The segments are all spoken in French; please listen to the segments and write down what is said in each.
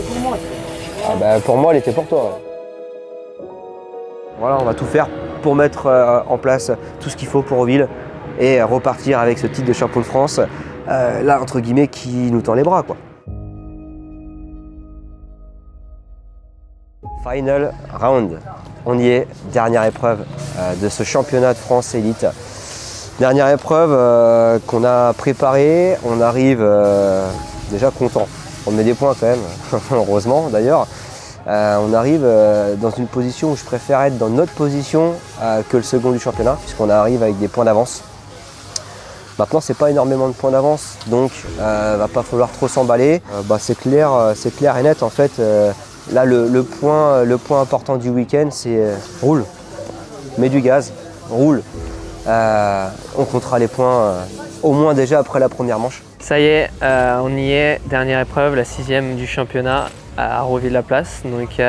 pour moi. Ah bah, pour moi, elle était pour toi. Ouais. Voilà, on va tout faire pour mettre en place tout ce qu'il faut pour Roville et repartir avec ce titre de champion de France, là, entre guillemets, qui nous tend les bras, quoi. Final round. On y est, dernière épreuve de ce championnat de France élite. Dernière épreuve qu'on a préparée, on arrive déjà content. On met des points quand même, heureusement d'ailleurs. On arrive dans une position où je préfère être dans notre position que le second du championnat, puisqu'on arrive avec des points d'avance. Maintenant, c'est pas énormément de points d'avance, donc va pas falloir trop s'emballer. C'est clair et net en fait. Là, le point important du week-end, c'est roule, mets du gaz, roule. On comptera les points au moins déjà après la première manche. Ça y est, on y est, dernière épreuve, la 6e du championnat à Roville-la-Place. Donc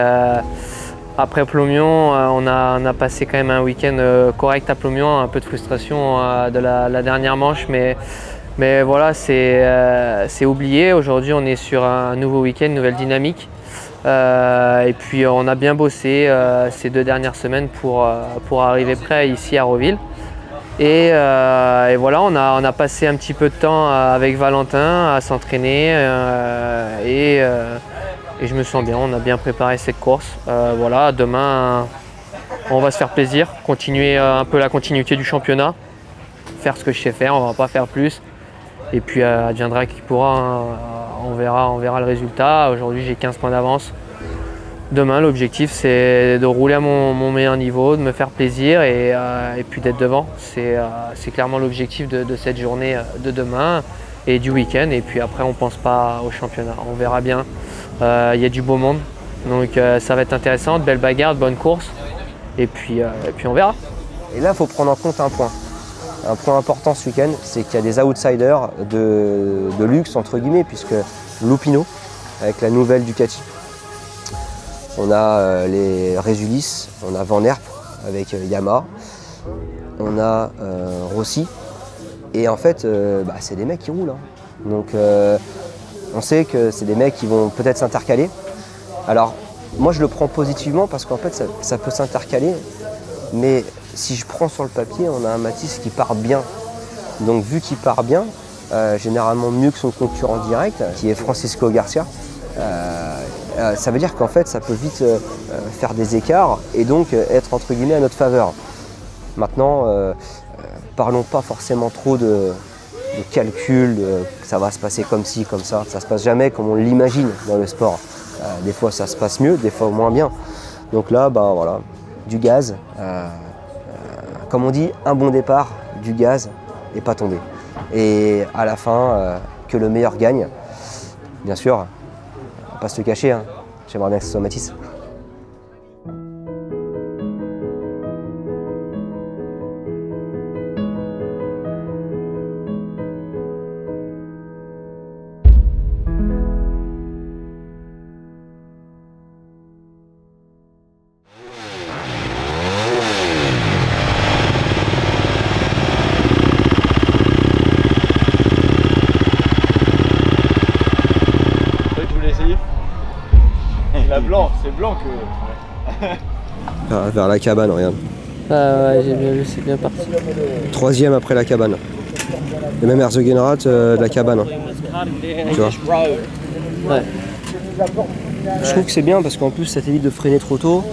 après Plomion, on a passé quand même un week-end correct à Plomion, un peu de frustration de la dernière manche, mais voilà, c'est oublié. Aujourd'hui, on est sur un nouveau week-end, une nouvelle dynamique. Et puis on a bien bossé ces 2 dernières semaines pour arriver prêt ici à Roville. Et voilà, on a passé un petit peu de temps avec Valentin à s'entraîner et je me sens bien, on a bien préparé cette course. Voilà, demain on va se faire plaisir, continuer un peu la continuité du championnat, faire ce que je sais faire, on va pas faire plus. Et puis adviendra qui pourra, hein, on verra le résultat. Aujourd'hui j'ai 15 points d'avance. Demain l'objectif c'est de rouler à mon meilleur niveau, de me faire plaisir et puis d'être devant. C'est clairement l'objectif de cette journée de demain et du week-end. Et puis après on ne pense pas au championnat, on verra bien. Il y a du beau monde, donc ça va être intéressant, de belles bagarres, de bonnes courses. Et puis on verra. Et là il faut prendre en compte un point. Un point important ce week-end, c'est qu'il y a des outsiders de luxe, entre guillemets, puisque Lupino, avec la nouvelle Ducati. On a les Résulis, on a Van Herp avec Yamaha, on a Rossi. Et en fait, c'est des mecs qui roulent. Hein. Donc on sait que c'est des mecs qui vont peut-être s'intercaler. Alors moi je le prends positivement parce qu'en fait ça peut s'intercaler. Mais si je prends sur le papier, on a un Mathis qui part bien. Donc vu qu'il part bien, généralement mieux que son concurrent direct, qui est Francisco Garcia, ça veut dire qu'en fait ça peut vite faire des écarts et donc être entre guillemets à notre faveur. Maintenant, parlons pas forcément trop de calcul, que ça va se passer comme ci, comme ça. Ça se passe jamais comme on l'imagine dans le sport. Des fois ça se passe mieux, des fois moins bien. Donc là, voilà, du gaz. Comme on dit, un bon départ, du gaz et pas tomber. Et à la fin, que le meilleur gagne. Bien sûr, on va pas se le cacher, hein. J'aimerais bien que ce soit Mathis. C'est blanc que... Vers la cabane, regarde. Ah ouais, j'ai bien vu, c'est bien parti. 3e après la cabane. Et même Herzogenrath de la cabane. Hein. Tu vois. Ouais. Je trouve que c'est bien parce qu'en plus ça t'évite de freiner trop tôt.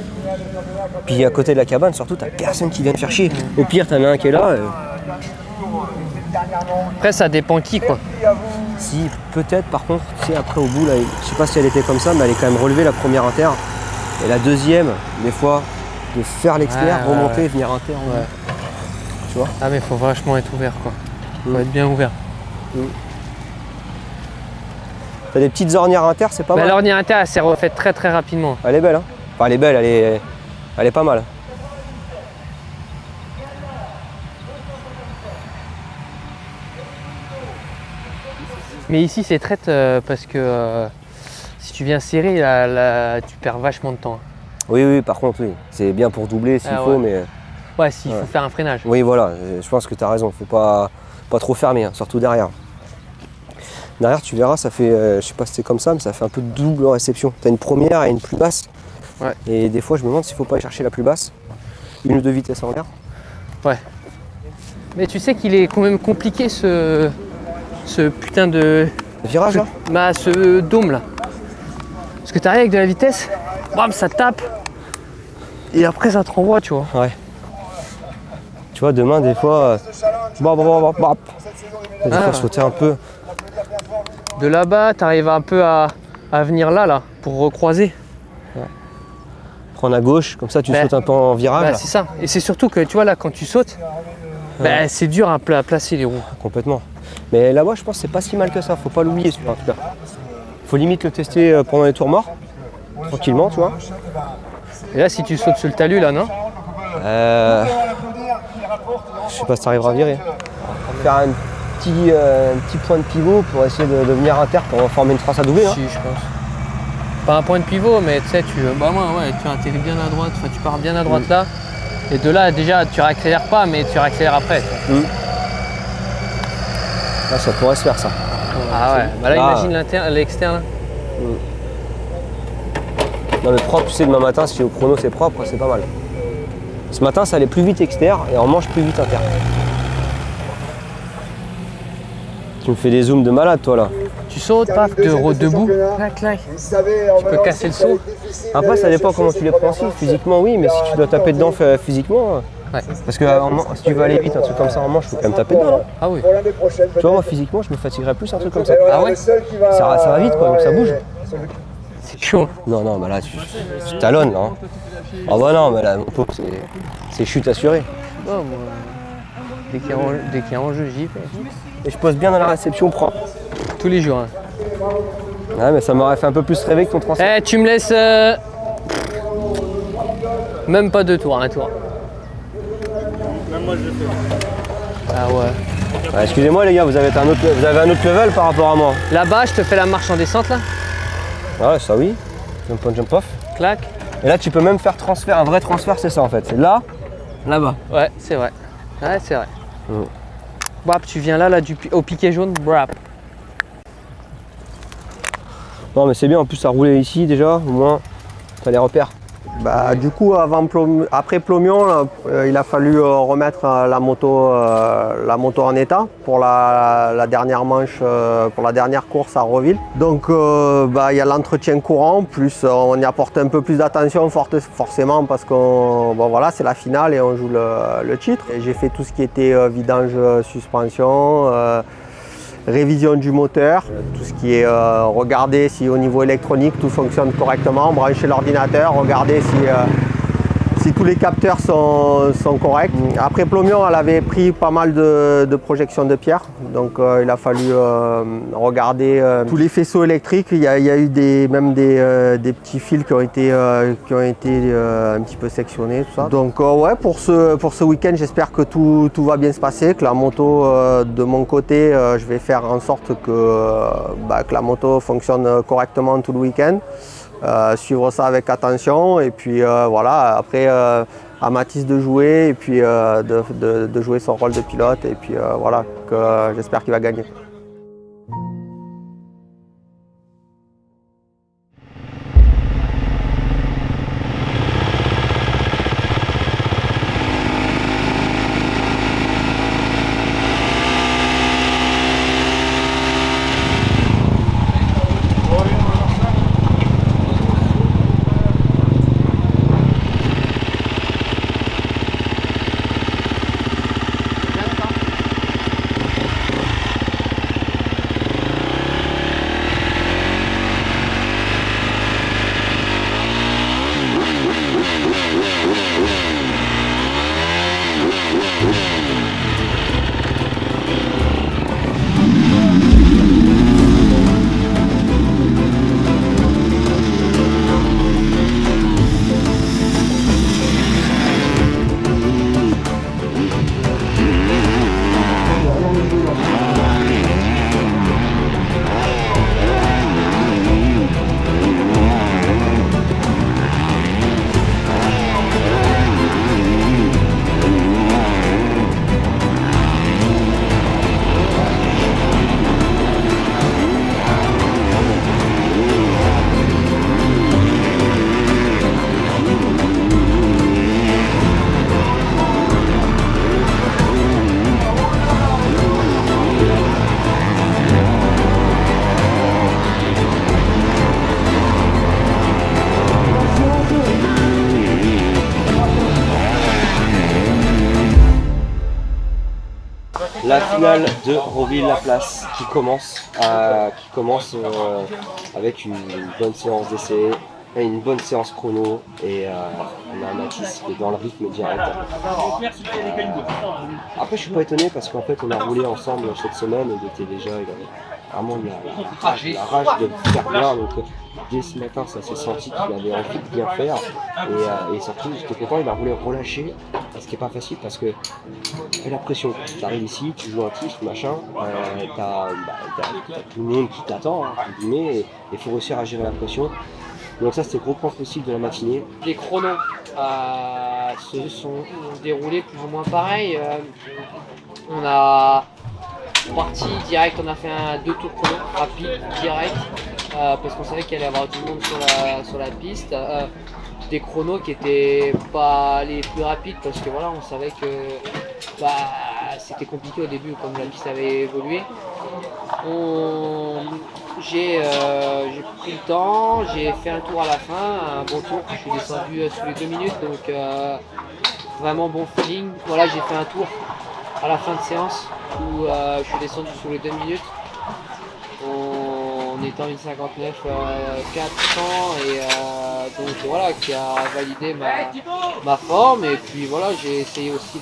Puis à côté de la cabane, surtout, t'as personne qui vient te faire chier. Au pire, t'en as un qui est là. Après ça dépend qui quoi. Si, peut-être par contre, tu sais, après au bout, là, je sais pas si elle était comme ça, mais elle est quand même relevée la première inter. Et la deuxième, des fois, de faire l'extérieur, remonter, venir inter. Ouais. Tu vois. Ah mais faut vachement être ouvert quoi. Faut être bien ouvert. T'as des petites ornières inter, c'est pas mal. L'ornière inter elle s'est refaite très très rapidement. Elle est belle, hein. Enfin, elle est belle, elle est pas mal. Mais ici c'est traite parce que si tu viens serrer, là, tu perds vachement de temps. Oui, par contre, oui. C'est bien pour doubler s'il faut, mais... Ouais, s'il faut faire un freinage. Oui, voilà, je pense que tu as raison. Faut pas trop fermer, hein, surtout derrière. Derrière, tu verras, ça fait, je sais pas si c'est comme ça, mais ça fait un peu de double réception. Tu as une première et une plus basse. Ouais. Et des fois, je me demande s'il faut pas aller chercher la plus basse. Une ou deux vitesses en l'air. Ouais. Mais tu sais qu'il est quand même compliqué ce putain de... Le virage là Bah, ce dôme là. Parce que t'arrives avec de la vitesse, bam, ça tape. Et après, ça te renvoie, tu vois. Ouais. Tu vois, demain, des fois, des fois sauter un peu. De là-bas, t'arrives un peu à venir là, pour recroiser. Prendre à gauche, comme ça tu sautes un peu en virage. Bah, c'est ça. Et c'est surtout que tu vois là, quand tu sautes, bah, c'est dur à placer les roues. Complètement. Mais là-bas, je pense que c'est pas si mal que ça. Faut pas l'oublier, celui-là, en tout cas. Faut limite le tester pendant les tours morts, tranquillement, tu vois. Et là, si tu sautes sur le talus, là, non? Je sais pas si ça arrivera à virer. Faire un petit point de pivot pour essayer de venir inter pour former une trace à doubler. Hein. Si, je pense. Pas un point de pivot, mais tu sais, bah moi, ouais, tu atterris bien à droite, tu pars bien à droite là. Et de là, déjà, tu réaccélères pas, mais tu réaccélères après. Là, ça pourrait se faire, ça. Ah ouais, bah là, imagine l'externe. Non, mais propre, tu sais, demain matin, si au chrono c'est propre, c'est pas mal. Ce matin, ça allait plus vite externe et on mange plus vite inter. Tu me fais des zooms de malade, toi, là. Tu sautes, paf, debout, clac, clac. Tu peux casser le saut. Après, ça dépend comment tu les prends aussi. Physiquement, oui, mais si tu dois taper dedans physiquement. Ouais. Parce que si tu veux aller vite, un truc comme ça en manche, il faut quand même taper dedans. Hein. Ah oui. Tu vois, moi, physiquement, je me fatiguerais plus un truc comme ça. Ah ouais? Ça va vite, quoi, donc ça bouge. C'est chaud. Non, bah là, tu talonnes, là. Hein. Ah bah non, mais là, mon pauvre, c'est chute assurée. Oh, moi, dès qu'il y a enjeu, j'y vais. Et je pose bien dans la réception propre. Tous les jours. Hein. Ouais, mais ça m'aurait fait un peu plus rêver que ton transfert. Eh, tu me laisses... Même pas 2 tours, 1 tour. Même moi, je le fais. Ah ouais. Ouais, excusez-moi, les gars, vous avez un autre level par rapport à moi. Là-bas, je te fais la marche en descente, là. Ouais, ça oui. Jump on, jump off. Clac. Et là, tu peux même faire transfert. Un vrai transfert, c'est ça, en fait. C'est là, là-bas. Ouais, c'est vrai. Ouais, c'est vrai. Brap, tu viens là au piquet jaune, brap. Non, mais c'est bien, en plus, ça roulait ici, déjà. Au moins, t'as les repères. Bah, du coup, après Plomion, il a fallu remettre la moto en état pour la dernière manche, pour la dernière course à Roville. Donc, il y a l'entretien courant, plus on y apporte un peu plus d'attention forcément parce que voilà, c'est la finale et on joue le titre. J'ai fait tout ce qui était vidange suspension, révision du moteur, tout ce qui est regarder si au niveau électronique tout fonctionne correctement, brancher l'ordinateur, regarder si tous les capteurs sont corrects. Après Plomion, elle avait pris pas mal de projections de pierre, donc il a fallu regarder tous les faisceaux électriques. Il y a eu même des petits fils qui ont été un petit peu sectionnés, tout ça. Donc ouais, pour ce week-end, j'espère que tout va bien se passer, que la moto, de mon côté, je vais faire en sorte que la moto fonctionne correctement tout le week-end. Suivre ça avec attention et puis voilà, après à Mathis de jouer et puis de jouer son rôle de pilote et puis voilà, que j'espère qu'il va gagner. La finale de Roville-la-Place qui commence avec une bonne séance d'essai, une bonne séance chrono et on a Mathis qui est dans le rythme direct. Après je suis pas étonné parce qu'en fait on a roulé ensemble cette semaine et il était déjà vraiment la rage de le faire bien. Donc dès ce matin ça s'est senti qu'il avait envie de bien faire et surtout j'étais content, il a roulé relâché, ce qui est pas facile parce que tu fais la pression. Tu arrives ici, tu joues un titre, machin, t'as tout le monde qui t'attend, hein, et il faut réussir à gérer la pression. Donc ça c'était le gros point possible de la matinée. Les chronos se sont déroulés plus ou moins pareil. On a parti direct, on a fait deux tours chrono rapide direct parce qu'on savait qu'il allait y avoir du monde sur la piste. Des chronos qui n'étaient pas les plus rapides parce que voilà, on savait que c'était compliqué au début comme la piste avait évolué. J'ai pris le temps, j'ai fait un tour à la fin, un bon tour, je suis descendu sous les 2 minutes, donc vraiment bon feeling. Voilà, j'ai fait un tour à la fin de séance où je suis descendu sous les 2 minutes en étant une 59 400 et donc voilà, qui a validé ma forme. Et puis voilà, j'ai essayé aussi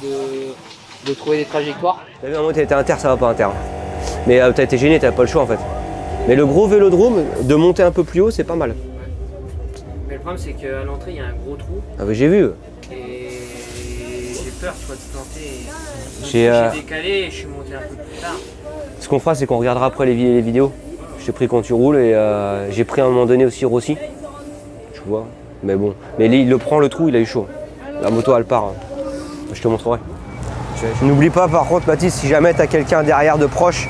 de trouver des trajectoires. T'as vu, à un moment t'as été inter, ça va pas inter. Mais t'as été gêné, t'avais pas le choix en fait. Mais le gros vélodrome, de monter un peu plus haut, c'est pas mal. Mais le problème c'est qu'à l'entrée il y a un gros trou. Ah bah j'ai vu. Et j'ai peur tu vois, de planter. J'ai décalé et je suis monté un peu plus tard. Ce qu'on fera, c'est qu'on regardera après les vidéos. Je t'ai pris quand tu roules et j'ai pris à un moment donné aussi Rossi. Tu vois. Mais bon. Mais il le prend le trou, il a eu chaud. La moto elle part. Je te montrerai. N'oublie pas par contre Mathis, si jamais tu as quelqu'un derrière de proche,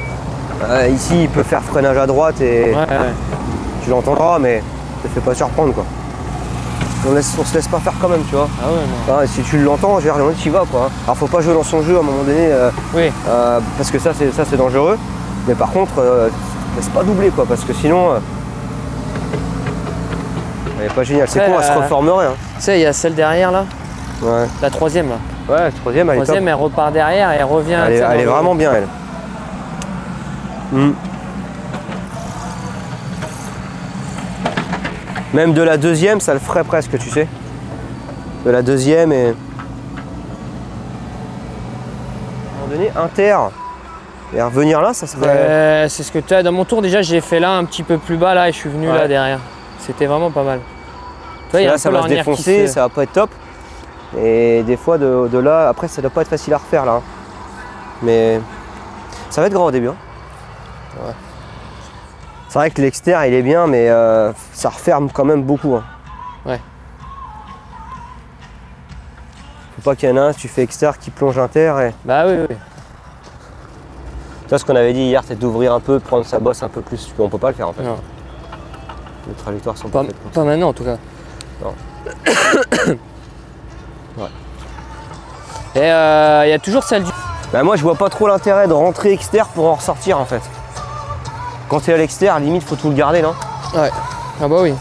ici il peut faire freinage à droite et tu l'entendras, mais te fais pas surprendre quoi. On se laisse pas faire quand même, tu vois. Ah ouais, non. Si tu l'entends, je vais dire tu y vas quoi. Alors faut pas jouer dans son jeu à un moment donné, parce que ça c'est dangereux. Mais par contre, laisse pas doubler quoi, parce que sinon, elle est pas géniale. C'est con, elle se reformerait. Hein. Tu sais, il y a celle derrière là. Ouais. La troisième là. Ouais, la troisième, elle est top. Elle repart derrière et elle revient. Elle est vraiment bien elle. Même de la deuxième, ça le ferait presque, tu sais. De la deuxième et... À un moment donné, inter. Et revenir là, ça serait... c'est ce que tu as dans mon tour déjà, j'ai fait là un petit peu plus bas là et je suis venu là derrière. C'était vraiment pas mal. Toi, là, ça va se défoncer, ça va pas être top. Et des fois de là, après ça doit pas être facile à refaire là. Mais ça va être grand au début. Hein. Ouais. C'est vrai que l'extérieur il est bien, mais ça referme quand même beaucoup. Hein. Ouais. Faut pas qu'il y en ait un, si tu fais extérieur qui plonge inter. Et... Bah oui, oui. Tu vois ce qu'on avait dit hier, c'est d'ouvrir un peu, de prendre sa bosse un peu plus. On peut pas le faire en fait. Non. Les trajectoires sont pas faites pour ça. Pas maintenant en tout cas. Non. Ouais. Et il y a toujours celle du... Bah moi je vois pas trop l'intérêt de rentrer extérieur pour en ressortir en fait. Quand tu es à l'extérieur, limite faut tout le garder là. Ouais. Ah bah oui.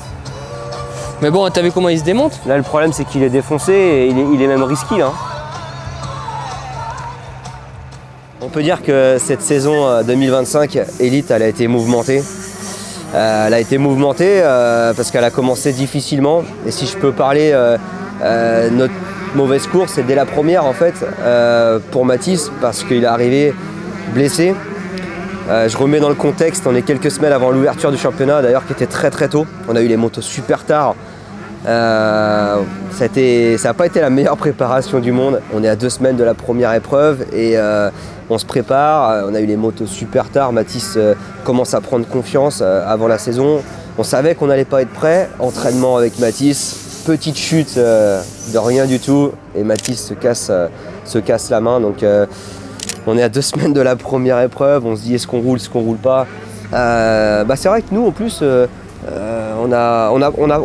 Mais bon, t'as vu comment il se démonte? Là le problème c'est qu'il est défoncé et il est même risqué là. On peut dire que cette saison 2025 Elite elle a été mouvementée. Elle a été mouvementée parce qu'elle a commencé difficilement. Et si je peux parler, notre mauvaise course, c'est dès la première en fait pour Mathis parce qu'il est arrivé blessé. Je remets dans le contexte, on est quelques semaines avant l'ouverture du championnat d'ailleurs qui était très très tôt. On a eu les motos super tard. Ça n'a pas été la meilleure préparation du monde. On est à 2 semaines de la première épreuve et on se prépare. On a eu les motos super tard. Mathis commence à prendre confiance avant la saison. On savait qu'on n'allait pas être prêt. Entraînement avec Mathis. Petite chute de rien du tout. Et Mathis se casse la main. Donc on est à 2 semaines de la première épreuve. On se dit est-ce qu'on roule pas. C'est vrai que nous en plus on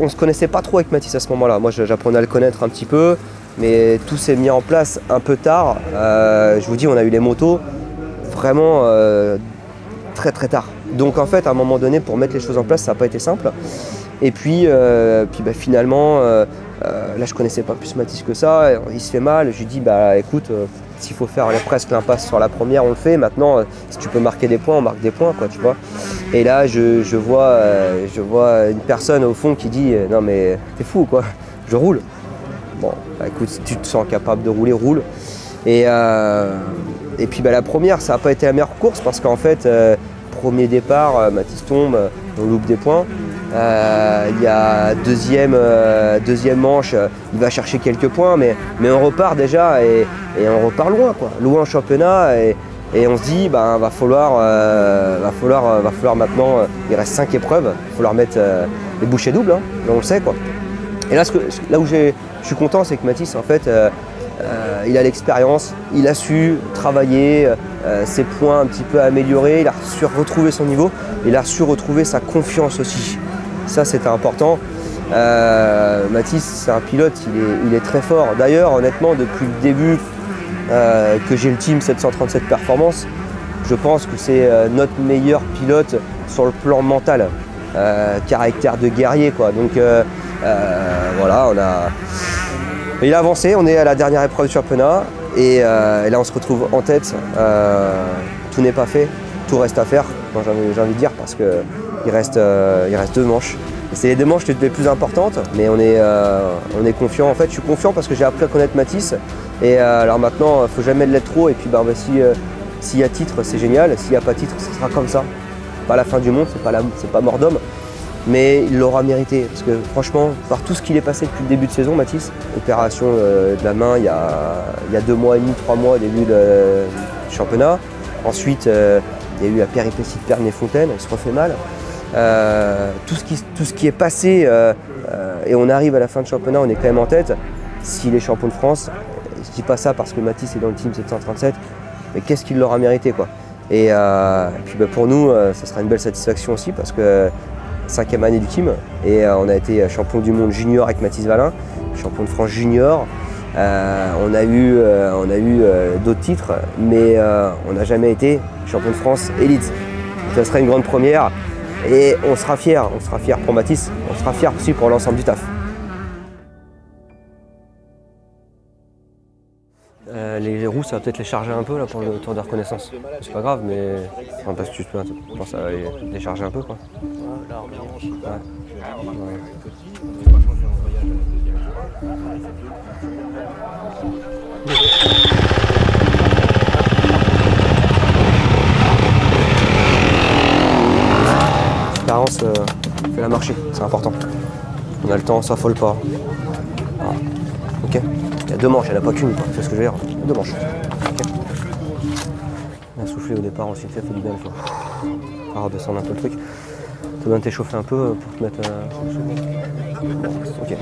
se connaissait pas trop avec Mathis à ce moment-là. Moi j'apprenais à le connaître un petit peu. Mais tout s'est mis en place un peu tard. Je vous dis, on a eu les motos vraiment très très tard. Donc en fait, à un moment donné, pour mettre les choses en place, ça n'a pas été simple. Et puis, finalement, là je connaissais pas plus Mathis que ça. Il se fait mal. Je lui dis, écoute, s'il faut faire presque l'impasse sur la première, on le fait. Maintenant, si tu peux marquer des points, on marque des points, quoi, tu vois. Et là, je vois une personne au fond qui dit « Non mais t'es fou, quoi, je roule ». Bon, bah, écoute, si tu te sens capable de rouler, roule. Et puis bah, la première, ça n'a pas été la meilleure course parce qu'en fait, premier départ, Mathis tombe, on loupe des points. Il y a deuxième manche, il va chercher quelques points, mais on repart déjà et on repart loin, quoi. Loin en championnat et on se dit bah, va falloir maintenant, il reste 5 épreuves, il va falloir mettre les bouchées doubles, hein, on le sait, quoi. Et là où je suis content, c'est que Mathis, en fait, il a l'expérience, il a su travailler ses points un petit peu améliorés, il a su retrouver son niveau, il a su retrouver sa confiance aussi. Ça, c'était important. Mathis, c'est un pilote, il est très fort. D'ailleurs, honnêtement, depuis le début que j'ai le team 737 Performance, je pense que c'est notre meilleur pilote sur le plan mental. Caractère de guerrier, quoi. Donc voilà, il a avancé, on est à la dernière épreuve du championnat et là on se retrouve en tête. Tout n'est pas fait, tout reste à faire, j'ai envie de dire, parce qu'il reste 2 manches. C'est les 2 manches les plus importantes, mais on est confiant. En fait, je suis confiant parce que j'ai appris à connaître Mathis. Et alors maintenant, il ne faut jamais l'être trop. Et puis s'il y a titre, c'est génial. S'il n'y a pas titre, ce sera comme ça. Pas la fin du monde, c'est pas mort d'homme. Mais il l'aura mérité. Parce que franchement, par tout ce qu'il est passé depuis le début de saison, Mathis, opération de la main il y a 2 mois et demi, 3 mois au début du championnat. Ensuite, il y a eu la péripétie de Pernay-Fontaine, il se refait mal. Tout ce qui est passé et on arrive à la fin de championnat, on est quand même en tête. S'il est champion de France, je dis pas ça parce que Mathis est dans le team 737, mais qu'est-ce qu'il l'aura mérité, quoi. Et puis bah, pour nous, ça sera une belle satisfaction aussi parce que 5e année du team et on a été champion du monde junior avec Mathis Valin, champion de France junior. On a eu d'autres titres, mais on n'a jamais été champion de France élite. Ça serait une grande première. Et on sera fiers pour Mathis, on sera fiers aussi pour l'ensemble du taf. Les roues, ça va peut-être les charger un peu là, pour le tour de reconnaissance. C'est pas grave, mais enfin, parce que je pense que ça va les charger un peu, quoi. Ouais. L'expérience fait la marcher, c'est important. On a le temps, on s'affole pas. Voilà. Ok. Il y a 2 manches, il n'y en a pas qu'une, tu sais ce que je veux dire. 2 manches. Okay. On a soufflé au départ aussi, ça fait du bien. On va redescendre un peu le truc. Tu dois t'échauffer un peu pour te mettre. Ok.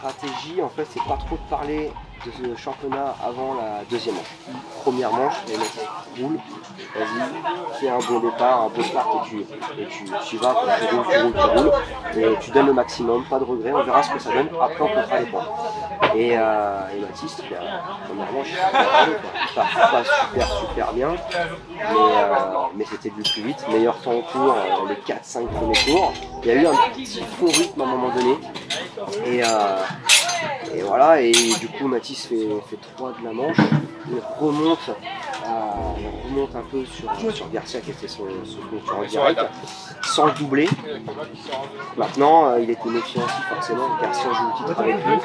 stratégie, en fait, c'est pas trop de parler de ce championnat avant la deuxième manche. Première manche, les mecs roulent, vas-y, fais un bon départ, un bon start et tu vas, tu roules, et tu donnes le maximum, pas de regret, on verra ce que ça donne, après on comptera les points. Et Mathis, première manche, il part pas super bien, mais c'était du plus vite, meilleur temps au tour, les 4-5 premiers tours. Il y a eu un petit faux rythme à un moment donné, et voilà, et du coup Mathis fait 3 de la manche, il remonte un peu sur Garcia qui était son concurrent direct, sans le doubler. Maintenant, il était méfiant aussi forcément, Garcia joue le titre avec lui.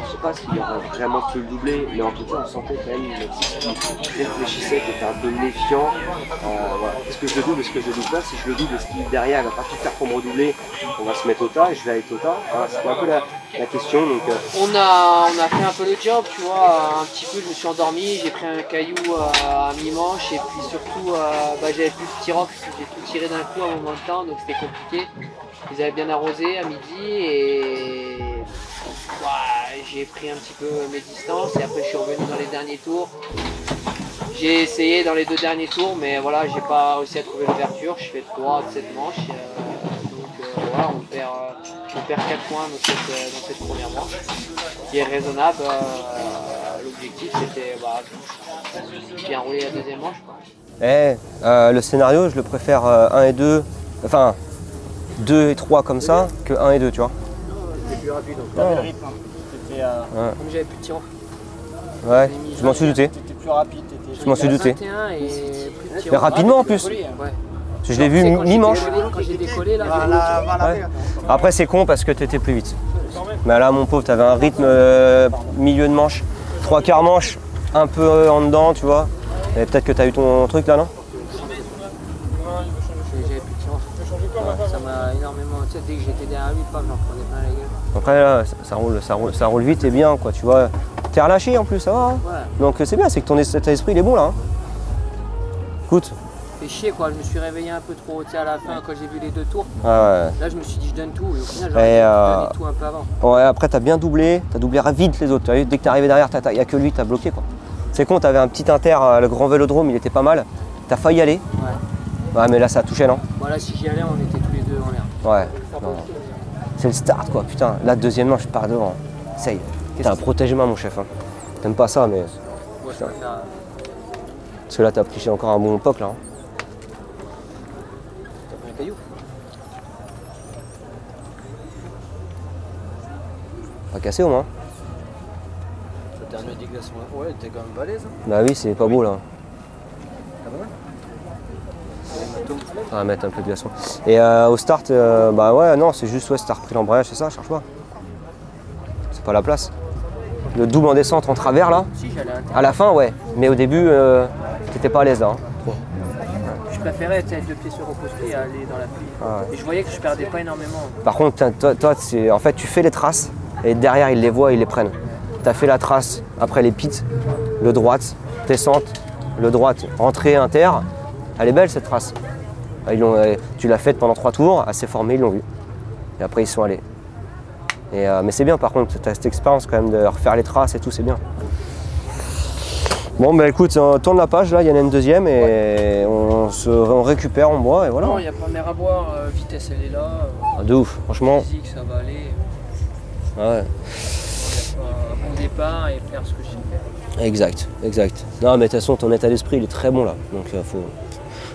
Je sais pas s'il aurait vraiment pu le doubler, mais en tout cas on sentait quand même Mathis qui réfléchissait, qui était un peu méfiant. Voilà. Est-ce que je le double, est-ce que je le double pas? Si je le double, est-ce qu'il derrière il va pas tout faire pour me redoubler? On va se mettre au tas et je vais aller au tas. Voilà, c'était un peu la question. Donc, on a fait un peu le job, tu vois, un petit peu, je me suis endormi, j'ai pris un caillou à mi-manche et puis surtout j'avais plus de tir-off, j'ai tout tiré d'un coup à un moment de temps, donc c'était compliqué. Ils avaient bien arrosé à midi et j'ai pris un petit peu mes distances et après je suis revenu dans les derniers tours. J'ai essayé dans les 2 derniers tours, mais voilà, j'ai pas réussi à trouver l'ouverture, je fais 3 de cette manche. Voilà, on perd 4 points dans cette première manche, qui est raisonnable. L'objectif c'était bien rouler la deuxième manche. le scénario, je le préfère 1 et 2, enfin 2 et 3 comme ça, que 1 et 2, tu vois. C'était plus rapide, donc t'avais le rythme. Comme j'avais plus de tir. Ouais, je m'en suis douté. T'étais plus rapide. Je m'en suis douté. 21 et plus de tir. Mais rapidement en plus. Ouais. Je l'ai vu mi-manche. Quand j'ai décollé là, Ouais. Après c'est con parce que tu étais plus vite. Mais là mon pauvre, tu avais un rythme milieu de manche, 3/4 manche, un peu en dedans, tu vois. Et peut-être que tu as eu ton truc là, non? j'avais plus de tir. Ça m'a énormément. Tu sais, dès que j'étais derrière lui, j'en prenais plein la gueule. Après là, ça roule vite et bien, quoi, tu vois. T'es relâché en plus, ça va. Hein. Ouais. Donc c'est bien, c'est que ton état d'esprit il est bon là. Hein. Écoute. Fait chier quoi, je me suis réveillé un peu trop à la fin quand j'ai vu les 2 tours. Ouais. Là je me suis dit je donne tout et au final j'aurais donné tout un peu avant. Ouais, après t'as bien doublé, t'as doublé vite les autres. T'as vu, dès que t'es arrivé derrière, il n'y a que lui, t'as bloqué quoi. C'est con, t'avais un petit inter, le grand vélodrome, il était pas mal. T'as failli y aller. Ouais, mais là ça a touché, non? Voilà, si j'y allais, on était tous les deux en l'air. Ouais. C'est le start quoi, putain. Là deuxièmement je pars devant. Essaye. Putain, protège-moi mon chef. Hein. T'aimes pas ça mais. Ouais, parce que là t'as pris encore un bon poc là. Hein. T'as pris un caillou? Pas cassé au moins. Le dernier des glaçons là. Ouais, t'es quand même balèze. Hein. Bah oui, c'est pas beau là. Ah bah On va mettre un peu de glaçon. Et au start, bah ouais, non, c'est juste, ouais, si t'as repris l'embrayage, c'est ça, cherche pas. C'est pas la place. Le double en descente en travers là, Si, j'allais à la fin, ouais. Mais au début, t'étais pas à l'aise là. Hein. Trop. Je préférais être 2 pieds sur repostés à aller dans la pluie. Ah ouais. Et je voyais que je perdais pas énormément. Par contre, toi en fait, tu fais les traces et derrière, ils les voient, ils les prennent. T'as fait la trace après les pits, le droite, descente, le droite, entrée, inter. Elle est belle cette trace. Tu l'as faite pendant 3 tours, assez formée, ils l'ont vu. Et après ils sont allés. Mais c'est bien par contre, tu as cette expérience quand même de refaire les traces et tout, c'est bien. Bon bah écoute, on tourne la page là, il y en a une deuxième et on récupère, on boit et voilà. Non, il n'y a pas mer à boire, vitesse elle est là. De ouf, franchement. Physique ça va aller. Ouais. Il y a pas un bon départ et faire ce que je sais faire. Exact. Non mais de toute façon ton état d'esprit il est très bon là, donc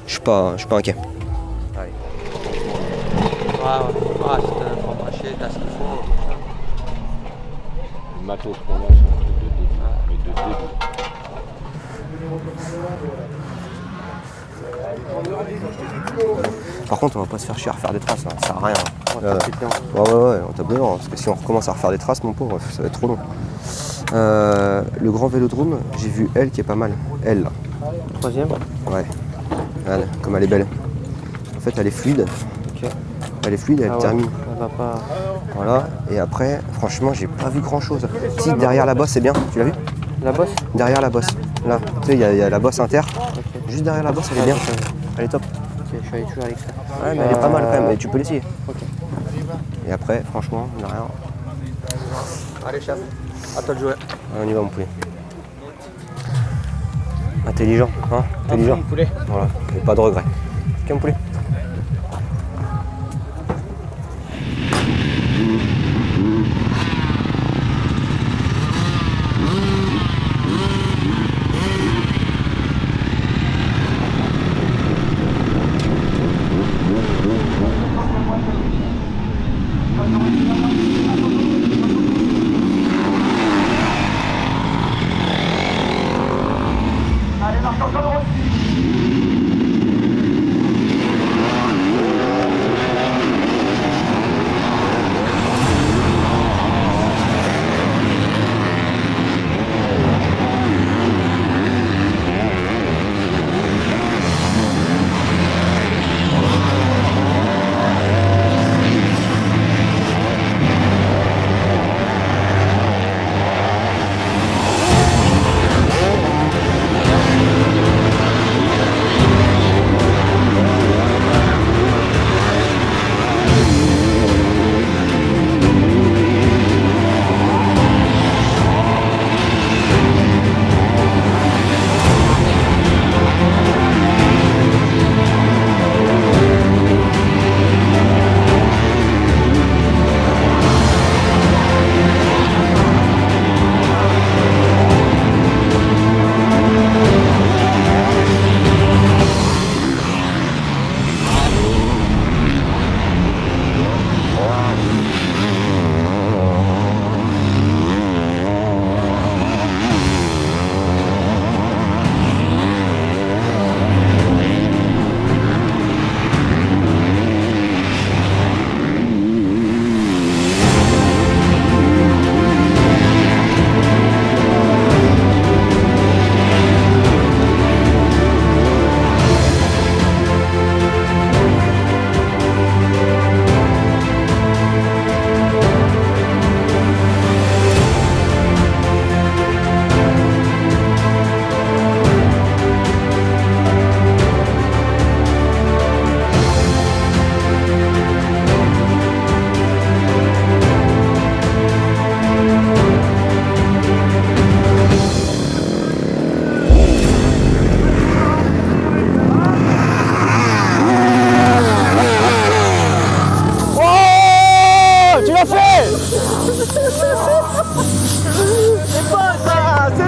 je suis pas inquiet. Allez. Si t'as un grand brachet, t'as ce qu'il faut. Le matos qu'on a, c'est un truc de début. Mais de début. Par contre on va pas se faire chier à refaire des traces, hein. Ça sert à rien. Ouais, on tape dedans, parce que si on recommence à refaire des traces, mon pauvre, ça va être trop long. Le grand vélodrome, j'ai vu elle qui est pas mal. Elle là. Troisième. Ouais. Voilà, comme elle est belle. En fait elle est fluide. Ok. Elle est fluide, elle termine. Elle va pas. Voilà. Et après, franchement, j'ai pas vu grand chose. Si derrière la bosse, c'est bien. Tu l'as vu? La bosse? Derrière la bosse. Là, tu sais, il y a la bosse inter. Ok. Juste derrière la bosse, elle est bien. Elle est top. Ok, je suis allé toujours avec ça. Ouais, mais elle est pas mal quand même. Et tu peux l'essayer. Ok. Et après, franchement, il n'y a rien. Allez chef, à toi de jouer. On y va mon poulet. Intelligent, hein? Intelligent. poulet. Voilà, et pas de regret. Ok mon poulet.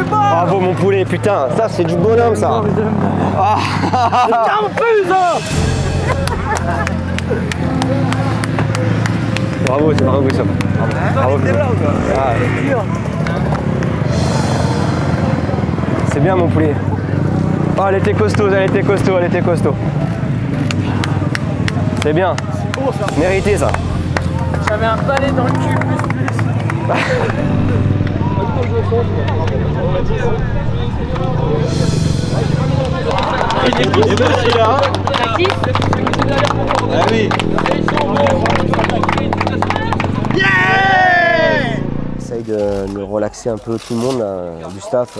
Bravo mon poulet, putain, ça c'est du bonhomme ça. Bravo, c'est marrant ça. Bravo. C'est bien mon poulet. Oh, elle était costaud, elle était costaud, elle était costaud. C'est bien. Mérité ça. J'avais un balai dans le cul plus. Ah oui. Essaye de relaxer un peu tout le monde, du staff,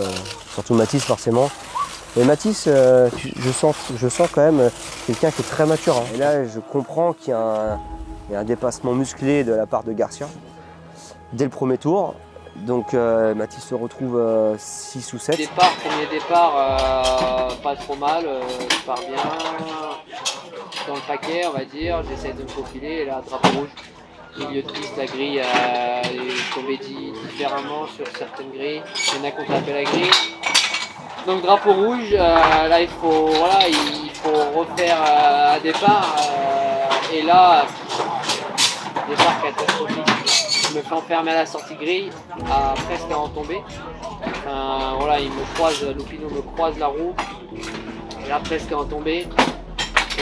surtout Mathis forcément. Et Mathis, je sens quand même quelqu'un qui est très mature. Hein. Et là, je comprends qu'il y a un dépassement musclé de la part de Garcia dès le premier tour. Donc Mathis se retrouve 6 ou 7. Premier départ, pas trop mal, je pars bien dans le paquet, on va dire. J'essaie de me faufiler et là, drapeau rouge. Milieu de piste, la grille est tombée différemment sur certaines grilles. Il y en a qu'on appelle la grille. Donc drapeau rouge, là il faut refaire un départ. Et là, départ catastrophique. Je me fais enfermer à la sortie grille, presque à en tomber. Voilà, Lupino me croise la roue. Et là, presque à en tomber.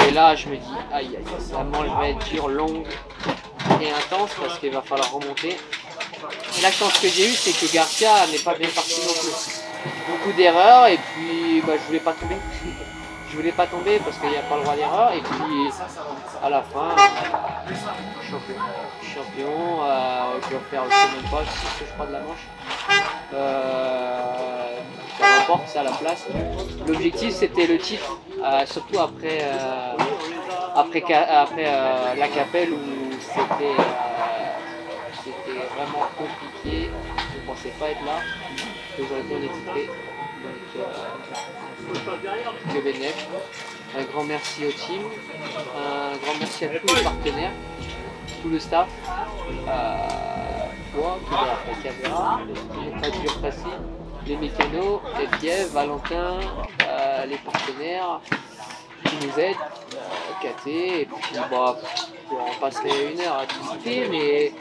Et là, je me dis, aïe, ça va être dur, longue et intense parce qu'il va falloir remonter. Et la chance que j'ai eue, c'est que Garcia n'est pas bien parti non plus. Beaucoup d'erreurs et puis je voulais pas tomber. Je voulais pas tomber parce qu'il n'y a pas le droit d'erreur. Et puis à la fin, champion, je vais faire aussi même pas 6 je crois de la manche. Ça rapporte ça à la place. L'objectif c'était le titre, surtout après la Capelle où c'était vraiment compliqué. Je ne pensais pas être là. Aujourd'hui, on est titré. Donc, que bénéf. Un grand merci au team. Un grand merci à tous les partenaires, tout le staff. Toi, qui est la caméra, les facile, les mécanos, FIF, Valentin, les partenaires qui nous aident, KT, et puis bah, on passerait 1 heure à tout citer, mais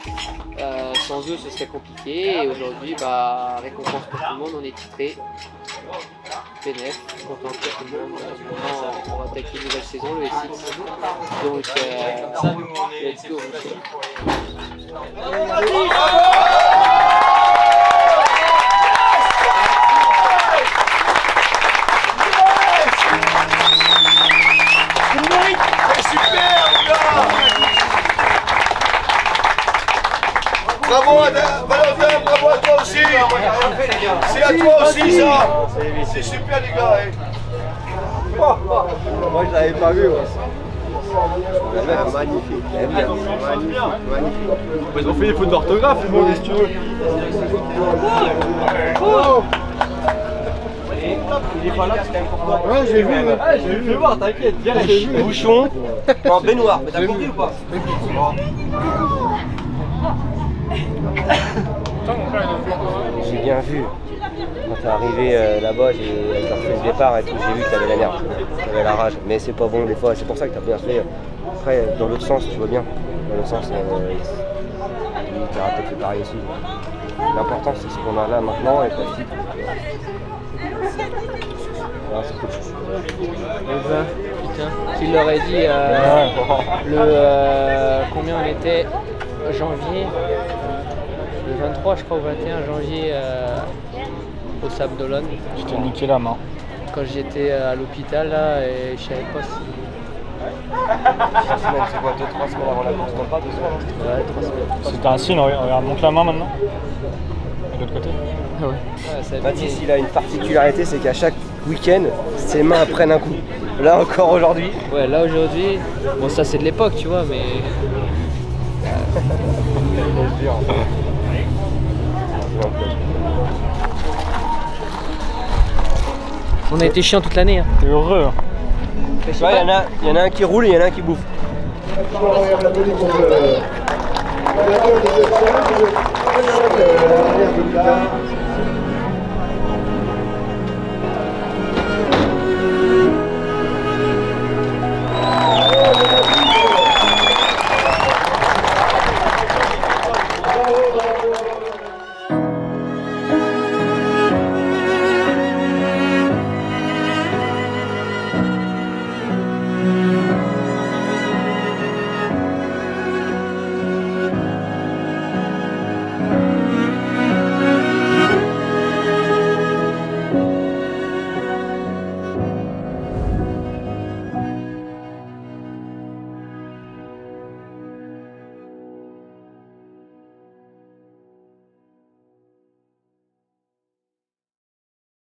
sans eux ce serait compliqué. Et aujourd'hui, bah, récompense pour tout le monde, on est titré. PNF, content pour tout le monde. Maintenant, on va attaquer une nouvelle saison, le S6. Donc, let's go. Bravo Valentin, bravo à toi aussi. C'est à toi aussi ça. C'est super les gars. Moi je l'avais pas vu. Magnifique. Ils ont fait des fautes d'orthographe, moi, si tu veux. Il est pas là, c'est quand même pour toi. Ouais, j'ai vu. J'ai vu voir, t'inquiète. Bouchon en baignoire. Mais t'as compris ou pas? J'ai bien vu. Quand t'es arrivé là-bas, j'ai refait le départ et tout, j'ai vu que t'avais la merde, t'avais la rage. Mais c'est pas bon des fois, c'est pour ça que t'as bien fait. Après, dans l'autre sens, tu vois bien. Dans l'autre sens, t'as peut-être fait pareil aussi. L'important, c'est ce qu'on a là maintenant et pas le titre. Voilà, c'est cool. Le 20, putain, tu l'aurais dit, combien on était janvier, le 23 je crois, au 21 janvier au Sable d'Olonne. Tu t'es niqué la main. Quand j'étais à l'hôpital là, et je savais pas si... C'est quoi, 2-3 semaines avant la course, non pas 2 semaines? Ouais, 3 semaines. C'était un signe, regarde, monte la main maintenant. Et de l'autre côté. Ouais. Ouais, Mathis, il a une particularité, c'est qu'à chaque week-end, ses mains prennent un coup. Là encore aujourd'hui. Ouais, là aujourd'hui, bon ça c'est de l'époque tu vois, mais... On a été chiant toute l'année. Hein. T'es heureux. Tu vois, il y en a un qui roule et il y en a un qui bouffe. Voilà.